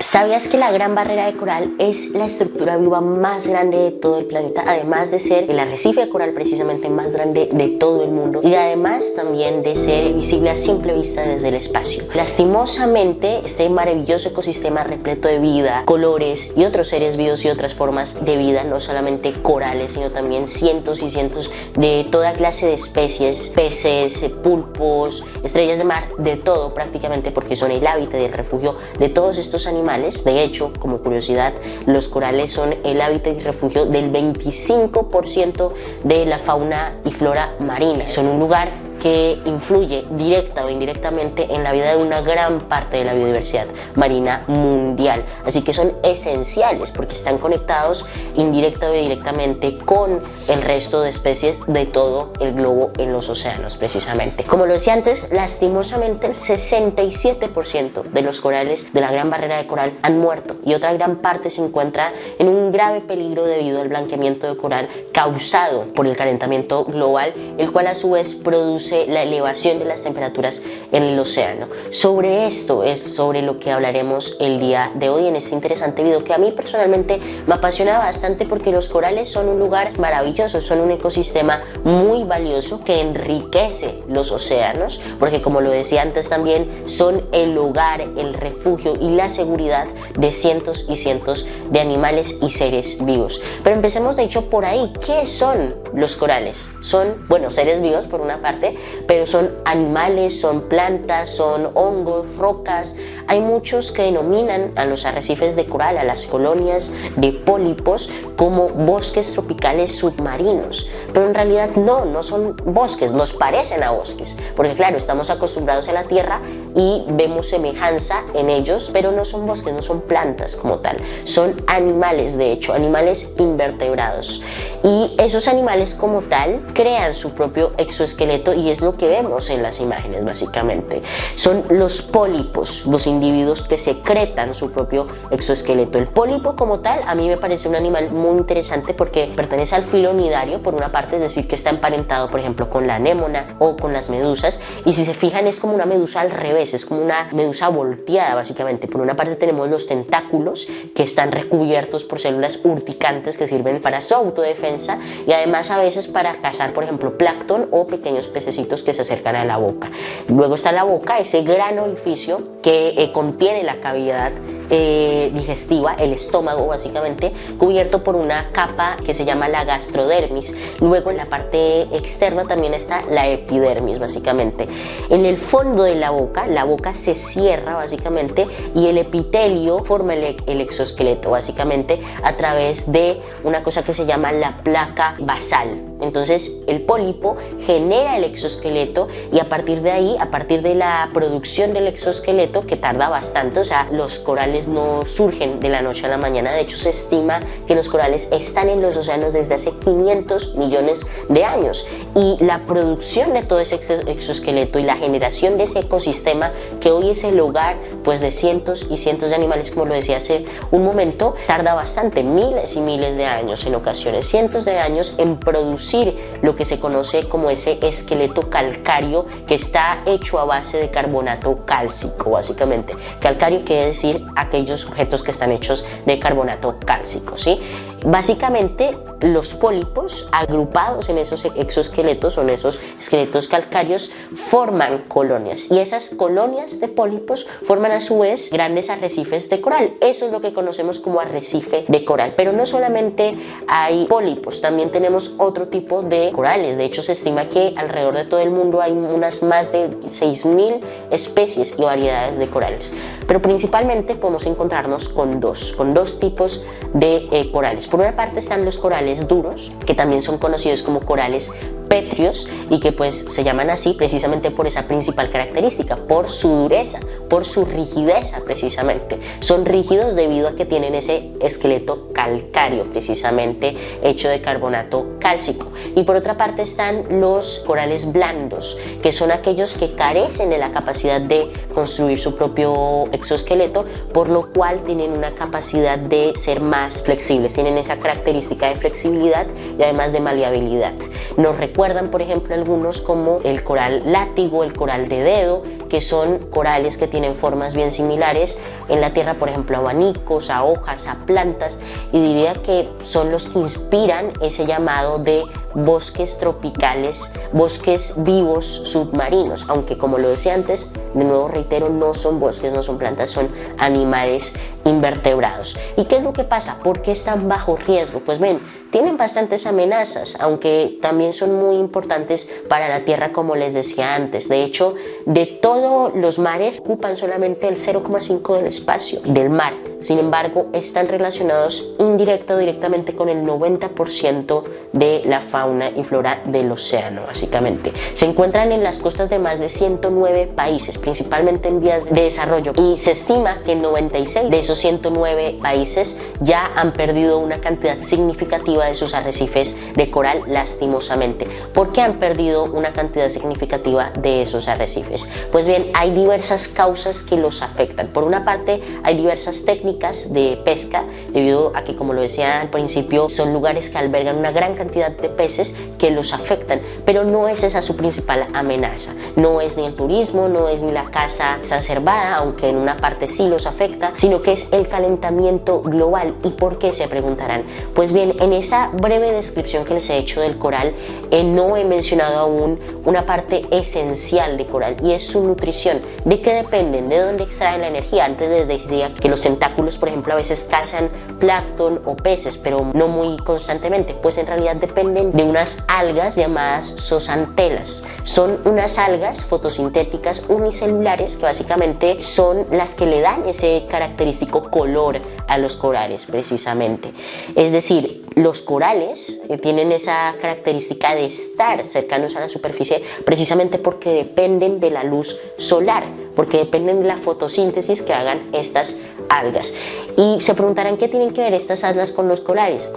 ¿Sabías que la Gran Barrera de Coral es la estructura viva más grande de todo el planeta? Además de ser el arrecife de coral precisamente más grande de todo el mundo y además también de ser visible a simple vista desde el espacio. Lastimosamente, este maravilloso ecosistema repleto de vida, colores y otros seres vivos y otras formas de vida, no solamente corales, sino también cientos y cientos de toda clase de especies, peces, pulpos, estrellas de mar, de todo prácticamente, porque son el hábitat y el refugio de todos estos animales. De hecho, como curiosidad, los corales son el hábitat y refugio del 25% de la fauna y flora marina. Son un lugar que influye directa o indirectamente en la vida de una gran parte de la biodiversidad marina mundial. Así que son esenciales porque están conectados indirecta o directamente con el resto de especies de todo el globo en los océanos precisamente. Como lo decía antes, lastimosamente el 67% de los corales de la Gran Barrera de Coral han muerto y otra gran parte se encuentra en un grave peligro debido al blanqueamiento de coral causado por el calentamiento global, el cual a su vez produce la elevación de las temperaturas en el océano. Sobre esto es sobre lo que hablaremos el día de hoy en este interesante video que a mí personalmente me apasiona bastante porque los corales son un lugar maravilloso, son un ecosistema muy valioso que enriquece los océanos porque, como lo decía antes, también son el hogar, el refugio y la seguridad de cientos y cientos de animales y seres vivos. Pero empecemos de hecho por ahí. ¿Qué son los corales? Son, bueno, seres vivos por una parte, pero son animales, son plantas, son hongos, rocas. Hay muchos que denominan a los arrecifes de coral, a las colonias de pólipos, como bosques tropicales submarinos, pero en realidad no son bosques, nos parecen a bosques, porque claro, estamos acostumbrados a la tierra y vemos semejanza en ellos, pero no son bosques, no son plantas como tal, son animales, de hecho, animales invertebrados, y esos animales como tal crean su propio exoesqueleto y es lo que vemos en las imágenes básicamente. Son los pólipos, los individuos que secretan su propio exoesqueleto. El pólipo como tal a mí me parece un animal muy interesante porque pertenece al filo nidario por una parte, es decir que está emparentado por ejemplo con la anémona o con las medusas, y si se fijan es como una medusa al revés, es como una medusa volteada básicamente. Por una parte tenemos los tentáculos que están recubiertos por células urticantes que sirven para su autodefensa y además a veces para cazar por ejemplo plancton o pequeños pececitos que se acercan a la boca. Luego está la boca, ese gran orificio que contiene la cavidad digestiva, el estómago básicamente, cubierto por una capa que se llama la gastrodermis. Luego en la parte externa también está la epidermis básicamente. En el fondo de la boca se cierra básicamente y el epitelio forma el exoesqueleto básicamente a través de una cosa que se llama la placa basal. Entonces el pólipo genera el exoesqueleto y a partir de ahí, a partir de la producción del exoesqueleto, que tarda bastante, o sea, los corales no surgen de la noche a la mañana. De hecho, se estima que los corales están en los océanos desde hace 500 millones de años y la producción de todo ese exoesqueleto y la generación de ese ecosistema que hoy es el hogar pues de cientos y cientos de animales, como lo decía hace un momento, tarda bastante, miles y miles de años, en ocasiones cientos de años, en producir lo que se conoce como ese esqueleto calcáreo que está hecho a base de carbonato cálcico básicamente. Calcáreo quiere decir aquellos objetos que están hechos de carbonato cálcico, ¿sí? Básicamente los pólipos agrupados en esos exoesqueletos o en esos esqueletos calcáreos forman colonias y esas colonias de pólipos forman a su vez grandes arrecifes de coral. Eso es lo que conocemos como arrecife de coral, pero no solamente hay pólipos, también tenemos otro tipo de corales. De hecho, se estima que alrededor de todo el mundo hay unas más de 6.000 especies y variedades de corales, pero principalmente podemos encontrarnos con dos tipos de corales. Por una parte están los corales duros, que también son conocidos como corales pétreos y que pues se llaman así precisamente por esa principal característica, por su dureza, por su rigidez precisamente. Son rígidos debido a que tienen ese esqueleto calcáreo precisamente hecho de carbonato cálcico. Y por otra parte están los corales blandos, que son aquellos que carecen de la capacidad de construir su propio exoesqueleto, por lo cual tienen una capacidad de ser más flexibles, tienen esa característica de flexibilidad y además de maleabilidad. Nos recuerda recuerdan, por ejemplo, algunos como el coral látigo, el coral de dedo, que son corales que tienen formas bien similares en la tierra, por ejemplo, a abanicos, a hojas, a plantas, y diría que son los que inspiran ese llamado de bosques tropicales, bosques vivos submarinos, aunque como lo decía antes, de nuevo reitero, no son bosques, no son plantas, son animales invertebrados. ¿Y qué es lo que pasa? ¿Por qué están bajo riesgo? Pues ven, tienen bastantes amenazas, aunque también son muy importantes para la tierra, como les decía antes. De hecho, de todos los mares ocupan solamente el 0,5 del espacio del mar. Sin embargo, están relacionados indirecta o directamente con el 90% de la fauna y flora del océano, básicamente. Se encuentran en las costas de más de 109 países, principalmente en vías de desarrollo, y se estima que 96 de esos 109 países ya han perdido una cantidad significativa de sus arrecifes de coral, lastimosamente. ¿Por qué han perdido una cantidad significativa de esos arrecifes? Pues bien, hay diversas causas que los afectan. Por una parte, hay diversas técnicas de pesca, debido a que, como lo decía al principio, son lugares que albergan una gran cantidad de peces que los afectan, pero no es esa su principal amenaza. No es ni el turismo, no es ni la caza exacerbada, aunque en una parte sí los afecta, sino que es el calentamiento global. ¿Y por qué?, se preguntarán. Pues bien, en esa breve descripción que les he hecho del coral, no he mencionado aún una parte esencial de coral, y es su nutrición. ¿De qué dependen? ¿De dónde extraen la energía? Antes les decía que los tentáculos, por ejemplo, a veces cazan plancton o peces, pero no muy constantemente. Pues en realidad dependen de unas algas llamadas zooxantelas. Son unas algas fotosintéticas unicelulares que básicamente son las que le dan ese característico color a los corales, precisamente. Es decir, los corales tienen esa característica de estar cercanos a la superficie precisamente porque dependen de la luz solar, porque dependen de la fotosíntesis que hagan estas algas. Y se preguntarán qué tienen que ver estas algas con los corales,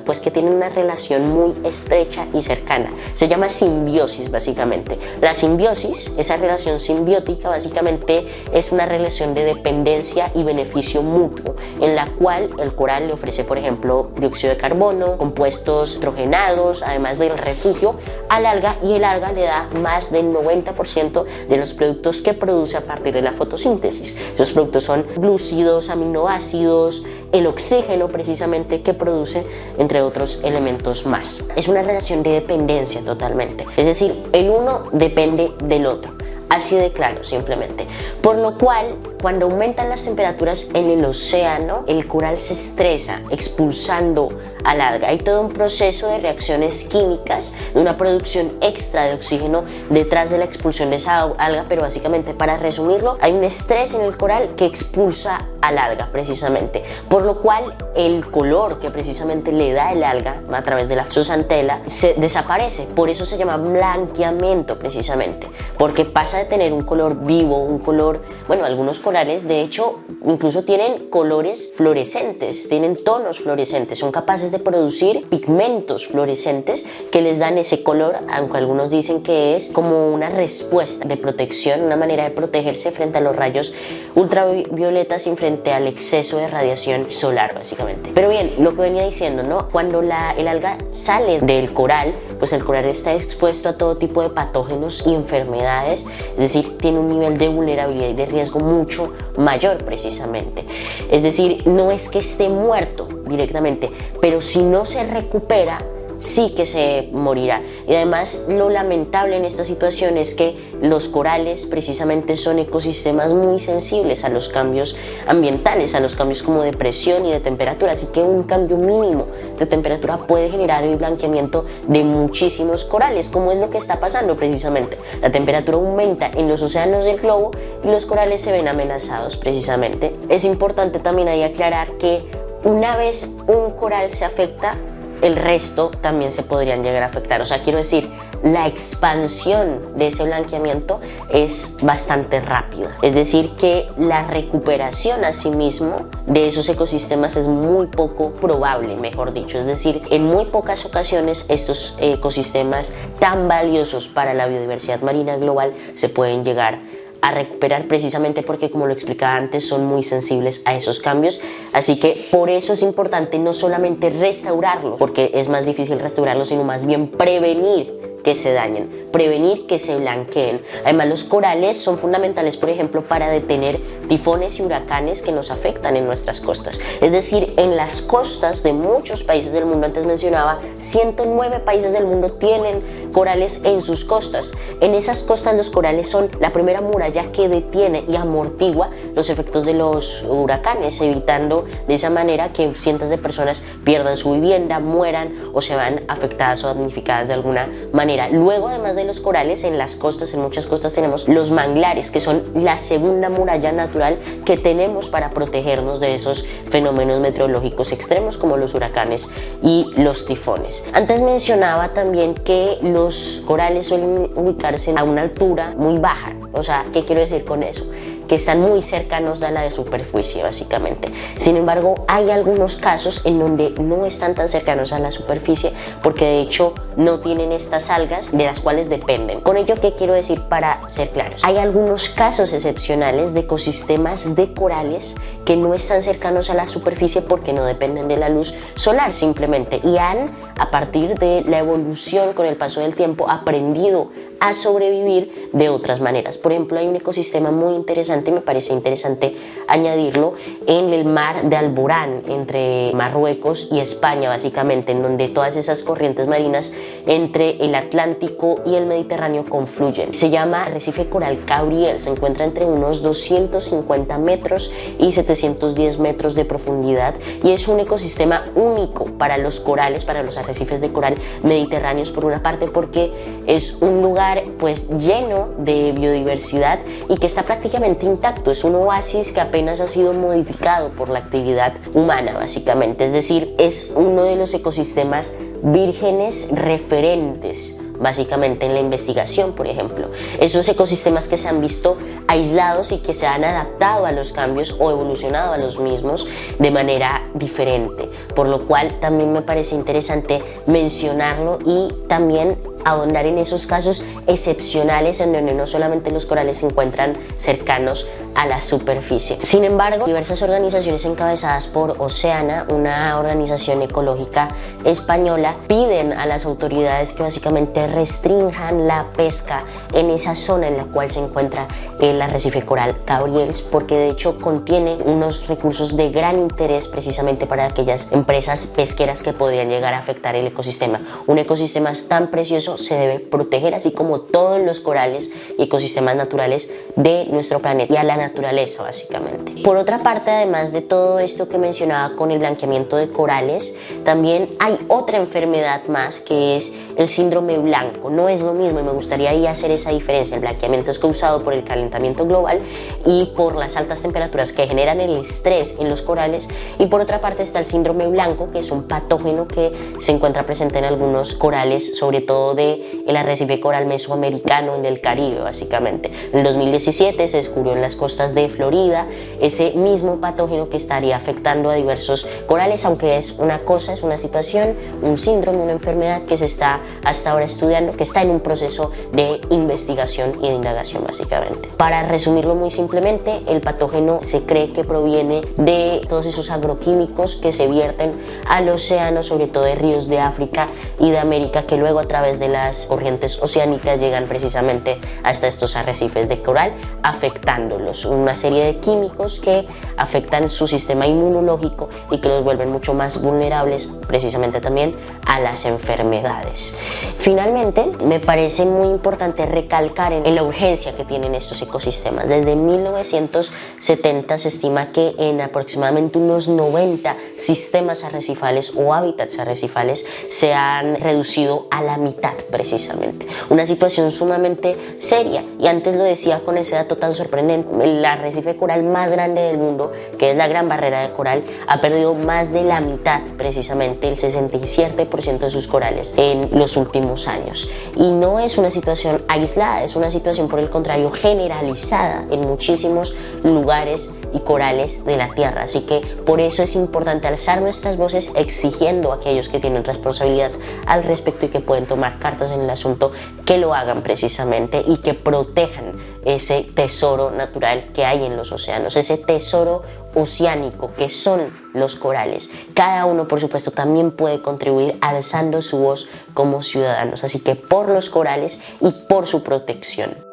pues que tienen una relación muy estrecha y cercana. Se llama simbiosis, básicamente. La simbiosis, esa relación simbiótica, básicamente es una relación de dependencia y beneficio mutuo, en la cual el coral le ofrece, por ejemplo, dióxido de carbono, compuestos nitrogenados, además del refugio al alga, y el alga le da más del 90% de los productos que produce a partir de la fotosíntesis. Esos productos son glúcidos, aminoácidos, el oxígeno precisamente que produce, entre otros elementos más. Es una relación de dependencia totalmente, es decir, el uno depende del otro. Así de claro, simplemente. Por lo cual, cuando aumentan las temperaturas en el océano, el coral se estresa, expulsando al alga. Hay todo un proceso de reacciones químicas, de una producción extra de oxígeno detrás de la expulsión de esa alga, pero básicamente, para resumirlo, hay un estrés en el coral que expulsa al alga, precisamente. Por lo cual, el color que precisamente le da el alga a través de la zooxantela se desaparece. Por eso se llama blanqueamiento, precisamente, porque pasa de tener un color vivo, un color, bueno, algunos corales de hecho incluso tienen colores fluorescentes, tienen tonos fluorescentes, son capaces de producir pigmentos fluorescentes que les dan ese color, aunque algunos dicen que es como una respuesta de protección, una manera de protegerse frente a los rayos ultravioletas y frente al exceso de radiación solar, básicamente. Pero bien, lo que venía diciendo, ¿no? Cuando el alga sale del coral, pues el coral está expuesto a todo tipo de patógenos y enfermedades, es decir, tiene un nivel de vulnerabilidad y de riesgo mucho mayor, precisamente. Es decir, no es que esté muerto directamente, pero si no se recupera, sí que se morirá. Y además, lo lamentable en esta situación es que los corales precisamente son ecosistemas muy sensibles a los cambios ambientales, a los cambios como de presión y de temperatura, así que un cambio mínimo de temperatura puede generar el blanqueamiento de muchísimos corales, como es lo que está pasando precisamente. La temperatura aumenta en los océanos del globo y los corales se ven amenazados precisamente. Es importante también ahí aclarar que una vez un coral se afecta, el resto también se podrían llegar a afectar. O sea, quiero decir, la expansión de ese blanqueamiento es bastante rápida. Es decir, que la recuperación a sí mismo de esos ecosistemas es muy poco probable, mejor dicho. Es decir, en muy pocas ocasiones estos ecosistemas tan valiosos para la biodiversidad marina global se pueden llegar a recuperar, precisamente porque, como lo explicaba antes, son muy sensibles a esos cambios. Así que por eso es importante no solamente restaurarlos, porque es más difícil restaurarlos, sino más bien prevenir que se dañen, prevenir que se blanqueen. Además, los corales son fundamentales, por ejemplo, para detener tifones y huracanes que nos afectan en nuestras costas. Es decir, en las costas de muchos países del mundo, antes mencionaba, 109 países del mundo tienen corales en sus costas. En esas costas los corales son la primera muralla que detiene y amortigua los efectos de los huracanes, evitando de esa manera que cientos de personas pierdan su vivienda, mueran o se vean afectadas o damnificadas de alguna manera. Luego, además de los corales, en las costas, en muchas costas tenemos los manglares, que son la segunda muralla natural que tenemos para protegernos de esos fenómenos meteorológicos extremos como los huracanes y los tifones. Antes mencionaba también que los corales suelen ubicarse a una altura muy baja. O sea, ¿qué quiero decir con eso? Que están muy cercanos a la de superficie, básicamente. Sin embargo, hay algunos casos en donde no están tan cercanos a la superficie, porque de hecho no tienen estas algas de las cuales dependen. Con ello, ¿qué quiero decir para ser claros? Hay algunos casos excepcionales de ecosistemas de corales que no están cercanos a la superficie porque no dependen de la luz solar simplemente, y han, a partir de la evolución con el paso del tiempo, aprendido a sobrevivir de otras maneras. Por ejemplo, hay un ecosistema muy interesante, me parece interesante añadirlo, en el mar de Alborán, entre Marruecos y España, básicamente, en donde todas esas corrientes marinas entre el Atlántico y el Mediterráneo confluyen. Se llama arrecife coral Cabriel, se encuentra entre unos 250 metros y 710 metros de profundidad, y es un ecosistema único para los corales, para los arrecifes de coral mediterráneos, por una parte porque es un lugar pues lleno de biodiversidad y que está prácticamente intacto. Es un oasis que apenas ha sido modificado por la actividad humana, básicamente. Es decir, es uno de los ecosistemas vírgenes referentes básicamente en la investigación, por ejemplo. Esos ecosistemas que se han visto aislados y que se han adaptado a los cambios o evolucionado a los mismos de manera diferente, por lo cual también me parece interesante mencionarlo y también ahondar en esos casos excepcionales en donde no solamente los corales se encuentran cercanos a la superficie. Sin embargo, diversas organizaciones encabezadas por Oceana, una organización ecológica española, piden a las autoridades que básicamente restrinjan la pesca en esa zona en la cual se encuentra el arrecife coral Cabriels, porque de hecho contiene unos recursos de gran interés precisamente para aquellas empresas pesqueras que podrían llegar a afectar el ecosistema. Un ecosistema tan precioso se debe proteger, así como todos los corales y ecosistemas naturales de nuestro planeta y a la naturaleza, básicamente. Por otra parte, además de todo esto que mencionaba con el blanqueamiento de corales, también hay otra enfermedad más, que es el síndrome blanco. No es lo mismo y me gustaría ahí hacer esa diferencia. El blanqueamiento es causado por el calentamiento global y por las altas temperaturas que generan el estrés en los corales, y por otra parte está el síndrome blanco, que es un patógeno que se encuentra presente en algunos corales, sobre todo del arrecife coral mesoamericano en el Caribe, básicamente. En el 2017 se descubrió en las costas de Florida ese mismo patógeno que estaría afectando a diversos corales, aunque es una cosa, es una situación, un síndrome, una enfermedad que se está hasta ahora estudiando, que está en un proceso de investigación y de indagación, básicamente. Para resumirlo muy simplemente, el patógeno se cree que proviene de todos esos agroquímicos que se vierten al océano, sobre todo de ríos de África y de América, que luego a través de las corrientes oceánicas llegan precisamente hasta estos arrecifes de coral, afectándolos. Una serie de químicos que afectan su sistema inmunológico y que los vuelven mucho más vulnerables precisamente también a las enfermedades. Finalmente, me parece muy importante recalcar en la urgencia que tienen estos ecosistemas. Desde 1970 se estima que en aproximadamente unos 90 sistemas arrecifales o hábitats arrecifales se han reducido a la mitad, precisamente. Una situación sumamente seria, y antes lo decía con ese dato tan sorprendente: el arrecife coral más grande del mundo, que es la Gran Barrera de Coral, ha perdido más de la mitad, precisamente el 67% de sus corales en los últimos años. Y no es una situación aislada, es una situación por el contrario generalizada en muchísimos lugares y corales de la Tierra. Así que por eso es importante alzar nuestras voces exigiendo a aquellos que tienen responsabilidad al respecto y que pueden tomar cartas en el asunto, que lo hagan precisamente y que protejan ese tesoro natural que hay en los océanos, ese tesoro oceánico que son los corales. Cada uno, por supuesto, también puede contribuir alzando su voz como ciudadanos, así que por los corales y por su protección.